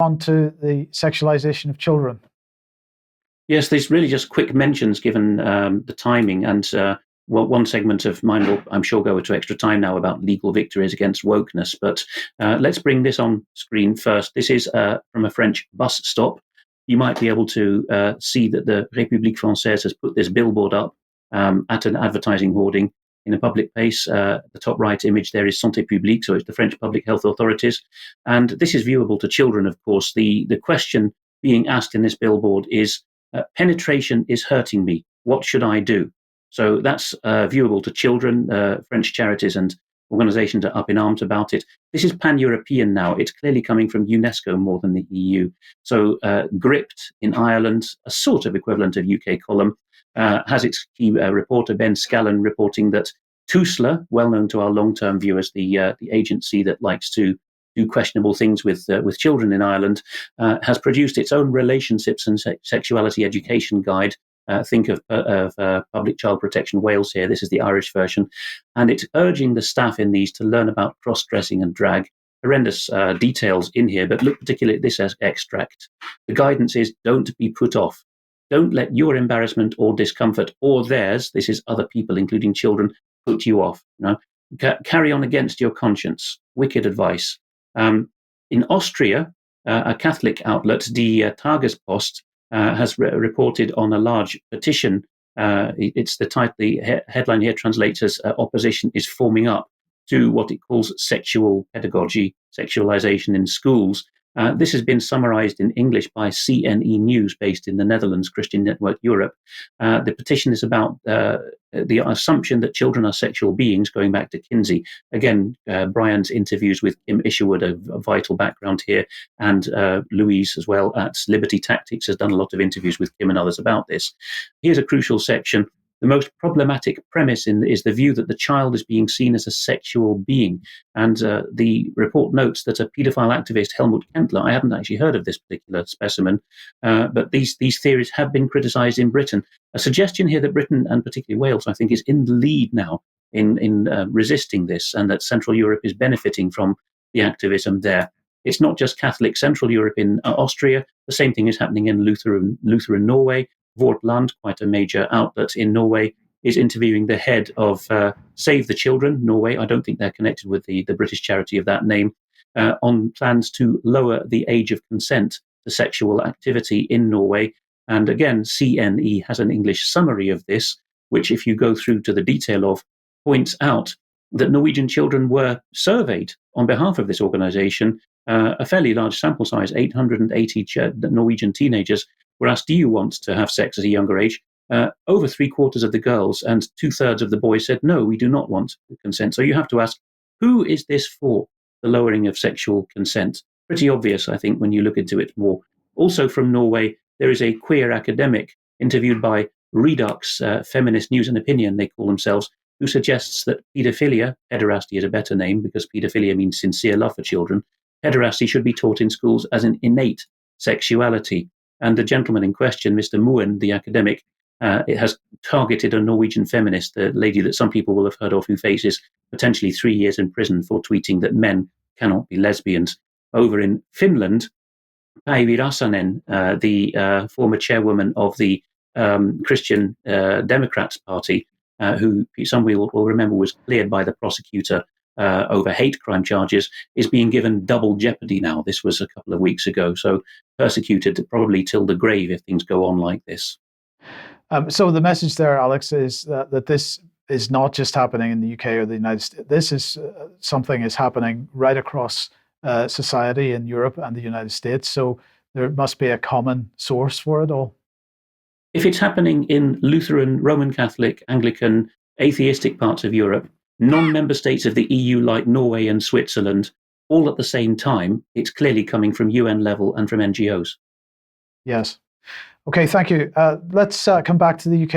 On to the sexualization of children. Yes, there's really just quick mentions given the timing, and one segment of mine will, I'm sure, go into extra time now about legal victories against wokeness. But let's bring this on screen first. This is from a French bus stop. You might be able to see that the République Française has put this billboard up at an advertising hoarding in a public place. The top right image there is Santé Publique, so it's the French public health authorities. And this is viewable to children, of course. The question being asked in this billboard is, penetration is hurting me. What should I do? So that's viewable to children. French charities and organizations are up in arms about it. This is pan-European now. It's clearly coming from UNESCO more than the EU. So Gript in Ireland, a sort of equivalent of UK Column, has its key reporter, Ben Scallon, reporting that Tusla, well known to our long-term viewers, the agency that likes to do questionable things with children in Ireland, has produced its own relationships and sexuality education guide. Think of Public Child Protection Wales here. This is the Irish version. And it's urging the staff in these to learn about cross-dressing and drag. Horrendous details in here, but look particularly at this extract. The guidance is, don't be put off. Don't let your embarrassment or discomfort or theirs, this is other people, including children, put you off. Carry on against your conscience. Wicked advice. In Austria, a Catholic outlet, the Tagespost, has reported on a large petition. It's the headline here translates as opposition is forming up to what it calls sexual pedagogy, sexualization in schools. This has been summarized in English by CNE News, based in the Netherlands, Christian Network Europe. The petition is about the assumption that children are sexual beings, going back to Kinsey. Again, Brian's interviews with Kim Isherwood are a vital background here, and Louise as well at Liberty Tactics has done a lot of interviews with Kim and others about this. Here's a crucial section. The most problematic premise is the view that the child is being seen as a sexual being. And the report notes that a paedophile activist, Helmut Kentler, I haven't actually heard of this particular specimen, but these theories have been criticized in Britain. A suggestion here that Britain, and particularly Wales, I think, is in the lead now in resisting this, and that Central Europe is benefiting from the activism there. It's not just Catholic Central Europe in Austria. The same thing is happening in Lutheran Norway. Vårt Land, quite a major outlet in Norway, is interviewing the head of Save the Children, Norway. I don't think they're connected with the British charity of that name, on plans to lower the age of consent to sexual activity in Norway. And again, CNE has an English summary of this, which, if you go through to the detail of, points out that Norwegian children were surveyed on behalf of this organization. A fairly large sample size, 880 Norwegian teenagers, were asked, do you want to have sex at a younger age? Over 3/4 of the girls and 2/3 of the boys said, no, we do not want consent. So you have to ask, who is this for, the lowering of sexual consent? Pretty obvious, I think, when you look into it more. Also from Norway, there is a queer academic interviewed by Reduxx, Feminist News and Opinion, they call themselves, who suggests that pedophilia, pederasty is a better name because pedophilia means sincere love for children, pederasty should be taught in schools as an innate sexuality. And the gentleman in question, Mr. Moen, the academic, it has targeted a Norwegian feminist, a lady that some people will have heard of, who faces potentially 3 years in prison for tweeting that men cannot be lesbians. Over in Finland, Päivi Räsänen, the former chairwoman of the Christian Democrats Party, who some will remember was cleared by the prosecutor over hate crime charges, is being given double jeopardy now. This was a couple of weeks ago, so persecuted probably till the grave if things go on like this. So the message there, Alex, is that this is not just happening in the UK or the United States. This is something is happening right across society in Europe and the United States. So there must be a common source for it all. If it's happening in Lutheran, Roman Catholic, Anglican, atheistic parts of Europe, non-member states of the EU like Norway and Switzerland, all at the same time, it's clearly coming from UN level and from NGOs. Yes. Okay, thank you. Let's come back to the UK.